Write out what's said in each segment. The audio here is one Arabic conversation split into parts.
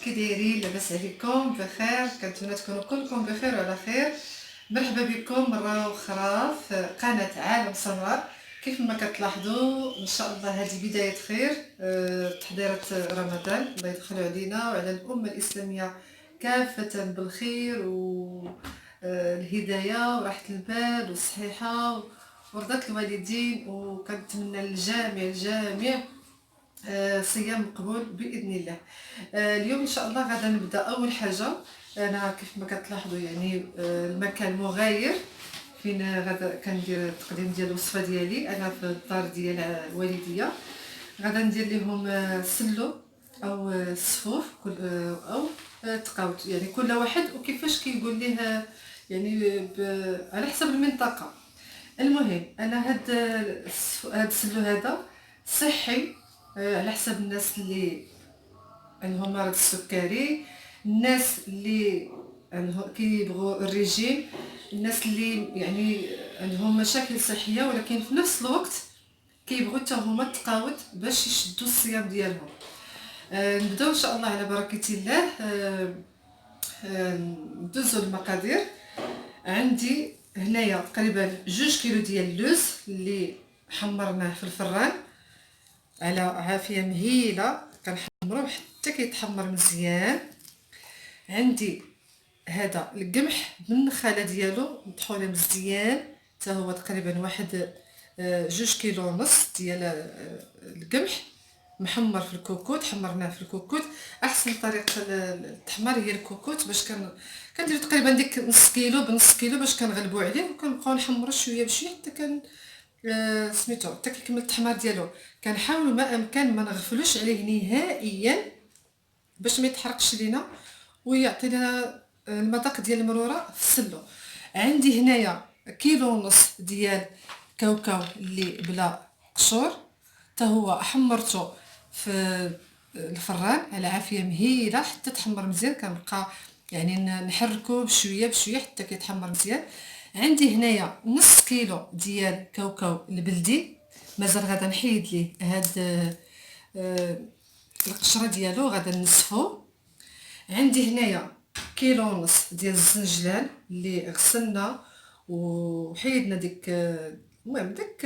كي دايرين؟ لاباس عليكم بخير؟ كنتمنى تكونوا كلكم بخير وعلى خير. مرحبا بكم مرة أخرى في قناة عالم سمراء. كيف ما كتلاحظوا إن شاء الله هذه بداية خير، تحضيرات رمضان. الله يدخل علينا وعلى الأمة الإسلامية كافة بالخير والهداية وراحة البال والصحيحة ورضاة الوالدين، وكنتمنى للجميع صيام مقبول باذن الله. اليوم ان شاء الله غادا نبدا. اول حاجه انا كيف ما كتلاحظوا يعني المكان مغاير فين غادا كندير التقديم ديال الوصفه ديالي. انا في الدار ديال الوالديه غادا ندير لهم سلو او الصفوف كل او تقاوت، يعني كل واحد وكيفاش كيقول ليه، يعني على حسب المنطقه. المهم انا هاد السلو هذا صحي، على حسب الناس اللي عندهم مرض السكري، الناس اللي كيبغوا الريجيم، الناس اللي يعني عندهم مشاكل صحيه ولكن في نفس الوقت كيبغوا حتى هما التقاوت باش يشدوا الصيام ديالهم. نبداو ان شاء الله على بركه الله. ندوزو المقادير. عندي هنايا تقريبا 2 كيلو ديال اللوز اللي حمرناه في الفران على عافيه مهيله، كنحمروه حتى كيتحمر مزيان. عندي هذا القمح بالنخاله ديالو مطحونه مزيان، حتى هو تقريبا واحد 2 كيلو ونص ديال القمح محمر في الكوكوت. حمرناه في الكوكوت. احسن طريقه التحمير هي الكوكوت، باش كندير تقريبا ديك نص كيلو بنص كيلو باش كنغلبوا عليه وكنبقاو نحمروا شويه بشويه حتى سميتو حتى كيكمل التحمير ديالو. كنحاول ما امكن ما نغفلوش عليه نهائيا باش ما يتحرقش لينا ويعطينا المذاق ديال المروره في السلو. عندي هنايا 1.5 كيلو ديال كاوكاو اللي بلا قشور، حتى هو حمرته في الفران على عافيه مهيله حتى تحمر مزيان. كنبقى يعني نحركو بشويه بشويه حتى كيتحمر مزيان. عندي هنايا نص كيلو ديال كاوكاو البلدي، مازال غادا نحيد ليه هاد القشره ديالو غادا نصفو. عندي هنايا 1.5 كيلو ديال الزنجلان اللي غسلنا وحيدنا ديك المهم داك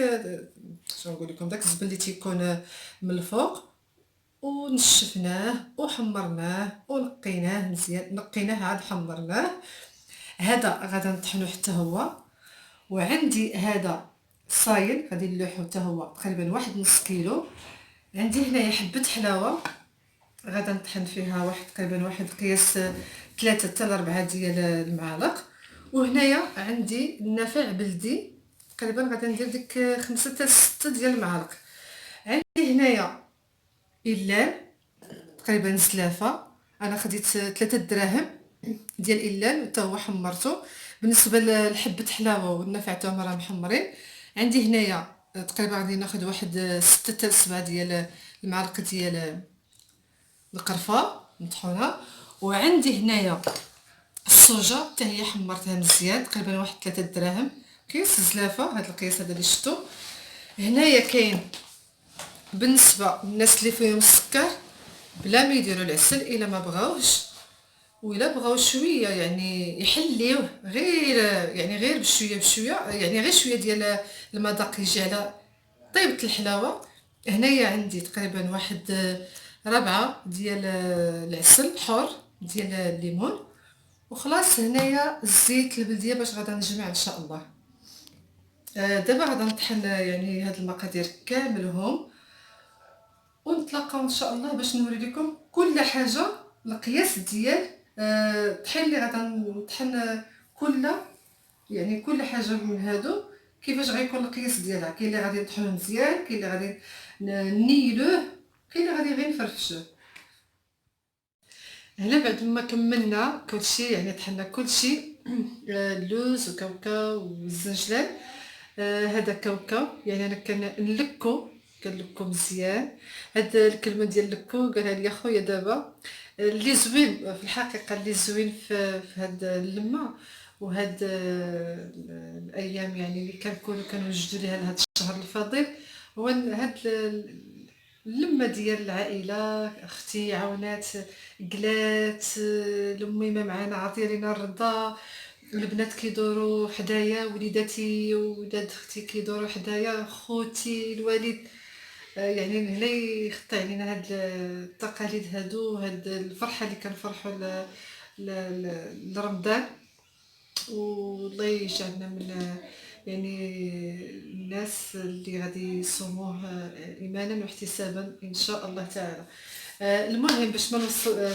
شنو نقول لكم داك الزبل اللي تيكون من الفوق، ونشفناه وحمرناه ونقيناه مزيان. نقيناه عاد حمرناه. هذا غادا نطحنو حتى هو. وعندي هذا صايل غادي نلوحو حتى هو تقريبا واحد نص كيلو. عندي هنايا حبه حلاوه غادا نطحن فيها واحد تقريبا واحد قياس 3 حتى 4 ديال المعالق. وهنايا عندي النافع بلدي تقريبا غادا ندير ديك 5 حتى 6 ديال المعالق. عندي هنايا إلال تقريبا زلافه، انا خديت 3 دراهم ديال إلال حتى هو حمرته. بالنسبه لحبه حلاوه والنافع حتى هما راه محمرين. عندي هنايا تقريبا غادي ناخذ واحد 6 حتى 7 ديال المعالق ديال القرفه مطحونه. وعندي هنايا الصوجه حتى هي حمرتها مزيان تقريبا واحد 3 دراهم كيس زلافه، هذا القياس هذا اللي شفتو. هنايا كاين بالنسبه للناس اللي فيهم السكر بلا ما يديروا العسل الا ما بغاوش، وإلا بغاو شويه يعني يحليوه غير يعني غير بشويه بشويه، يعني غير شويه ديال المذاق يجي على طيبه الحلاوه. هنايا عندي تقريبا واحد 4 ديال العسل حر ديال الليمون. وخلاص هنايا الزيت البلديه باش غادا نجمع ان شاء الله. دابا غادا نطحن يعني هاد المقادير كاملهم ونتلاقاو ان شاء الله باش نوري لكم كل حاجه القياس ديال الطحين اللي غادا نطحن. يعني كل حاجه من هادو كيفاش غيكون القياس ديالها. كاين اللي غادي نطحنوه مزيان، كاين اللي غادي نيلوه، كاين اللي غادي غير نفرفشوه. هنا بعد ما كملنا كلشي يعني طحنا كلشي اللوز وكاوكاو والزنجلان. هذا كاوكاو يعني انا كنلكو مزيان. هاد الكلمه ديال لكو قالها لي خويا دابا. اللي زوين في الحقيقه اللي زوين في هاد اللمه وهاد الايام يعني اللي كنوجدوا ليها لهاد الشهر الفضيل، هو هاد اللمه ديال العائله، اختي عاونات، قلات، الاميمه معانا عطيه لينا الرضا، البنات كيدوروا حدايا، وليداتي وولاد اختي كيدوروا حدايا، خوتي الوالد. يعني من هنا يخطي علينا هاد التقاليد هادو، هاد الفرحه اللي كنفرحوا لرمضان. والله يجعلنا من يعني الناس اللي غادي يصوموه ايمانا واحتسابا ان شاء الله تعالى. المهم باش ما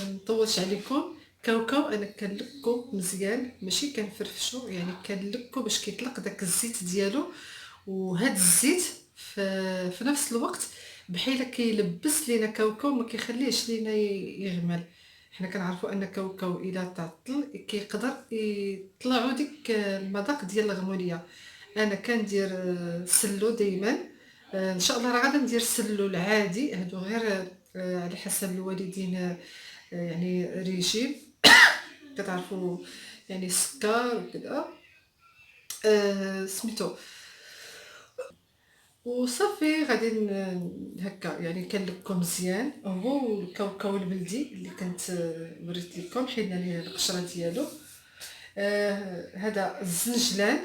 نطولش عليكم، كاوكاو انا كنلكو مزيان، ماشي كنفرفشو، يعني كنلكو باش كيطلق داك الزيت ديالو. وهاد الزيت في نفس الوقت بحال كيلبس لينا كاوكاو، ما كيخليهش لينا يغمل. حنا كنعرفوا ان كاوكاو الى تعطل كيقدر يطلعوا ديك المذاق ديال الغموليه. انا كندير سلو دائما. ان شاء الله راه غادا ندير سلو العادي، هادو غير على حسب الوالدين، يعني ريجيم كتعرفوا، يعني السكر وكذا. سميتو وصافي غادي هكا يعني كنلكو مزيان. هو الكاوكاو البلدي اللي كنت وريت لكم، حيدنا ليه القشره ديالو. هذا الزنجلان،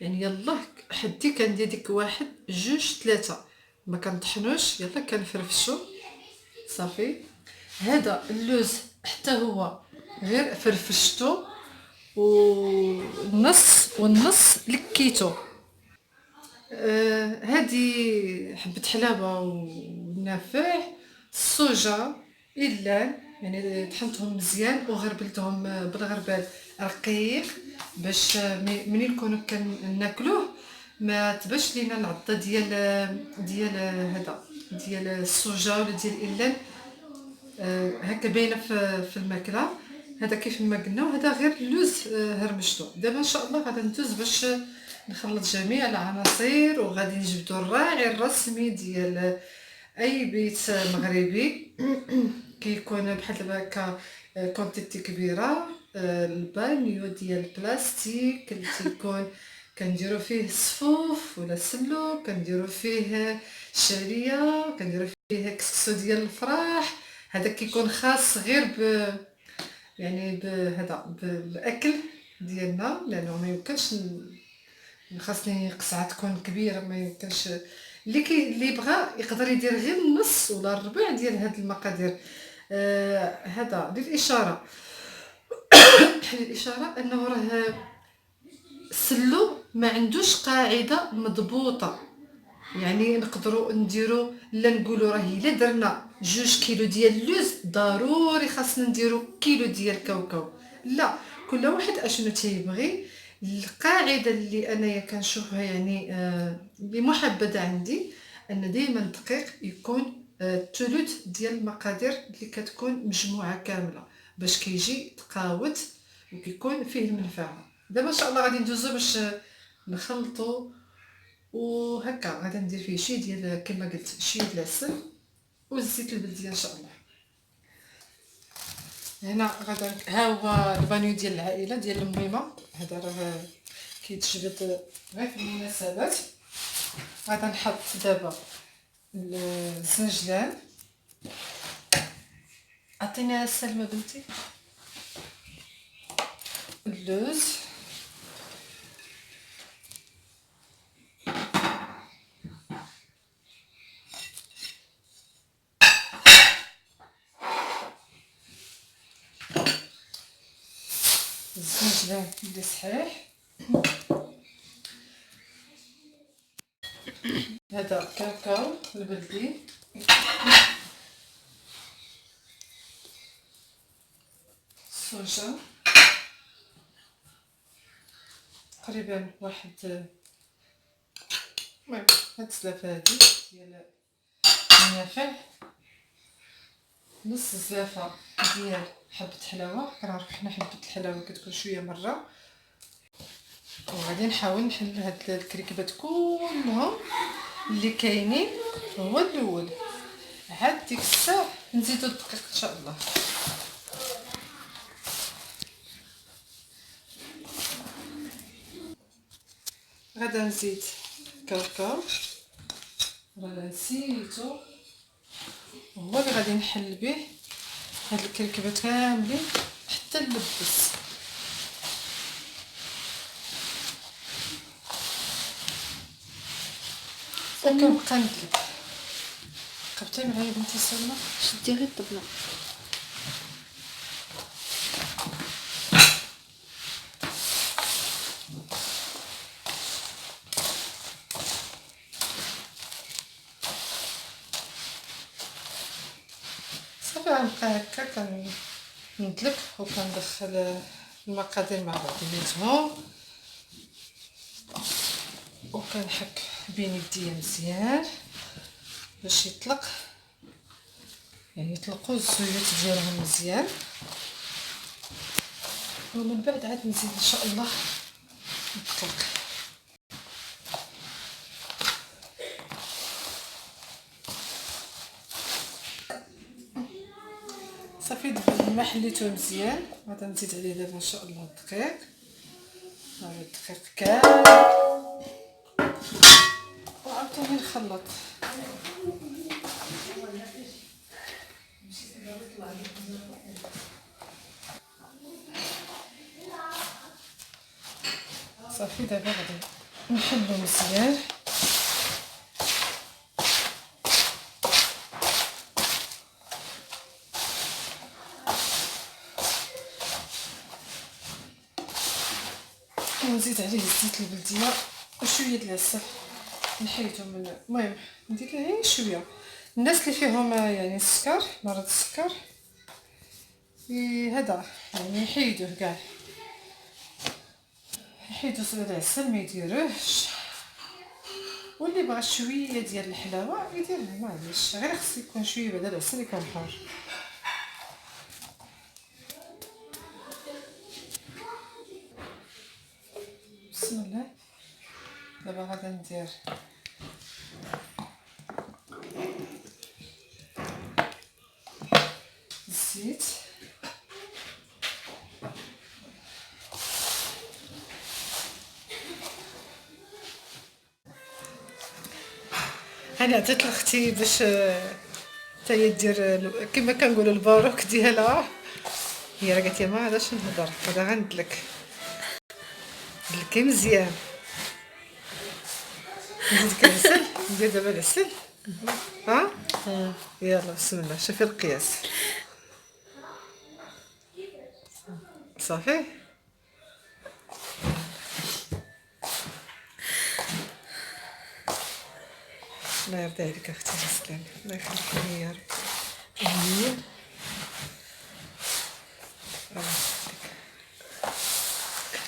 يعني يلاه حدي كندير ديك واحد جوج ثلاثه، ما كنطحنوش، يلا كنفرفشو صافي. هذا اللوز حتى هو غير فرفشتو، والنص والنص لكيتو. هادي حبة حلاوة والنافع، الصوجة، اللان، يعني طحنتهم مزيان وغربلتهم بالغربال رقيق، باش منين نكونو كناكلوه ما تبانش لينا العضة ديال هذا ديال الصوجة ولا ديال اللان، هكا باينه في الماكله. هذا كيف ما قلنا، وهذا غير اللوز هرمشتو. دابا ان شاء الله غادي ندوز باش نخلط جميع العناصر، وغادي نجبدو الراعي الرسمي ديال اي بيت مغربي. كيكون بحال دابا هكا كونتيتي كبيره، البانيو ديال البلاستيك اللي تيكون كنديرو فيه الصفوف ولا السلو، كنديرو فيه الشعريه، كنديرو فيه كسكسو ديال الفراح. هذا كيكون خاص غير يعني بهذا بالاكل ديالنا، لانه ما يمكنش خاصني قصعه تكون كبيره، ما يمكنش. اللي بغى يقدر يدير غير النص ولا الربع ديال هاد المقادير. هذا للاشاره للاشاره انه راه السلو ما عندوش قاعده مضبوطه، يعني نقدروا نديروا، لا نقولوا راه الا درنا 2 كيلو ديال اللوز ضروري خاصنا نديروا كيلو ديال الكاوكاو. لا، كل واحد اشنو تيبغي. القاعده اللي انايا كنشوفها يعني اللي محبذه عندي، ان دائما الدقيق يكون ثلث ديال المقادير اللي كتكون مجموعه كامله، باش كيجي تقاوت وكيكون فيه المنفعه. دابا ان شاء الله غادي ندوزو باش نخلطوا. وهكا غادي ندير فيه شي ديال كما قلت شي ديال العسل والزيت البلديه ان شاء الله. هنا غادا ها هو البانيو ديال العائله ديال الميمه، هذا راه كيتجبد غير في المناسبات. غادا نحط دابا الزنجلان. عطينا سلمى بنتي. اللوز، الزنجلان اللي صحيح، هذا كاوكاو البلدي، الصوجه تقريبا واحد، المهم هاد الزلافه هادي ديال النافع، نص زلافه ديال حبه حلاوه. كنعرفو حنا حبه الحلاوه كتكون شويه مره. وغادي نحاول نحل هاد الكريكبات كلهم اللي كاينين. هو الاول عاد ديك الساعه نزيدو الدقيق ان شاء الله. غادا نزيد كاوكاو، راه نسيتو هو اللي غادي نحل به هاد الكركبه كاملين حتى نلبس. وكنبقى نقلب. قبتي معايا بنتي سلمى؟ شدي غير الطبله. صافي غنبقى هكا كندلك وكندخل المقادير مع بعضياتهم وكنحك بين يديا مزيان باش يطلق، يعني يطلقوا الزيوت ديالهم مزيان. ومن بعد عاد نزيد ان شاء الله نطلق. صافي دابا الماء حليته مزيان، غادي نزيد عليه دابا ان شاء الله الدقيق. هذا الدقيق كامل وعاوتاني نخلط. صافي دابا غادي نحلو مزيان. ونزيد عليه زيت البلديه وشويه د العسل نحيدو من، المهم ندير ليه غير شويه. الناس اللي فيهم يعني السكر، مرض السكر، هذا يعني يحيدوه كاع، يحيدو العسل ما يديروهش. واللي بغى شويه ديال الحلاوه يديرها، معليش، غير خص يكون شويه بعدا العسل يكون حار. بسم الله. دابا غادا ندير الزيت، انا عطيت لاختي باش حتى هي دير كما كنقولوا الباروك ديالها. هي راه قالت لي ما عادش نهضر، هذا غندلك دلكي مزيان. نزيدك العسل، ندير دابا العسل. ها يلا بسم الله. شوفي القياس صافي. الله يرضي عليك اختي تسلمي، الله يخليك ليا يا رب. امين.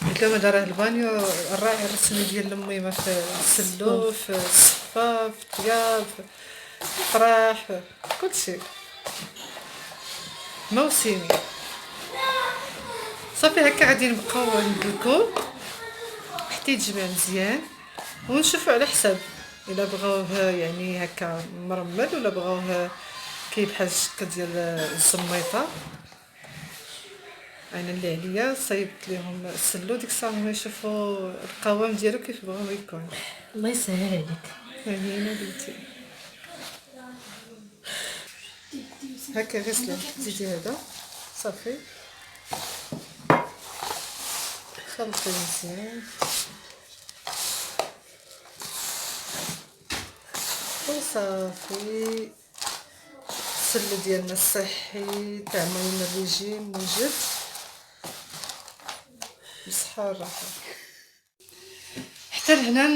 قلت لهم هذا راه البانيو الراعي الرسمي ديال الميمه في السلو، في الصفا، في الطياب، في الفرح، في كلشي موسمي. صافي هكا غادي نبقاو ندلكو حتى يتجمع مزيان ونشوفوا على حساب الا بغاوه يعني هكا مرمل ولا بغاوه كاين بحال الشكل ديال الزميطه. انا اللي عليا صايبت ليهم السلو، ديك الساعه هما يشوفوا القوام ديالو كيف بغاو يكون. الله يسهل عليك. امين بنتي. هكا غسله زيدي هذا صافي، خلطي مزيان وصافي. السلو ديالنا الصحي تاع ماينا الريجيم موجد بالصحه والراحه. حتى لهنا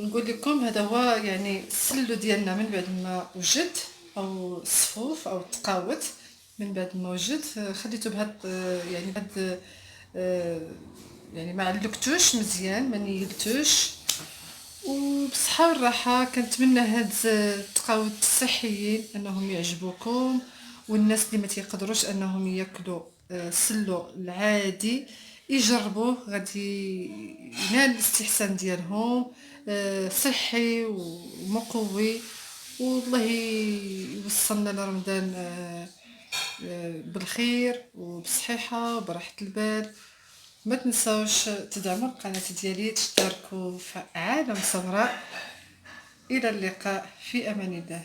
نقول لكم هذا هو يعني السلو ديالنا من بعد ما وجد، او الصفوف او التقاوت من بعد ما وجد. خليته بهاد يعني بهاد يعني ما علقتوش مزيان، ما نيلتوش، وبصحة والراحة. كنتمنى هاد التقاوت الصحيين انهم يعجبوكم، والناس اللي ما تيقدروش انهم ياكلوا السلو العادي يجربوه، غادي ينال الاستحسان ديالهم. صحي ومقوي، والله يوصلنا لرمضان بالخير وبصحيحه وبراحه البال. ما تنساوش تدعموا القناه ديالي، تشتركوا في عالم سمراء. الى اللقاء، في امان الله.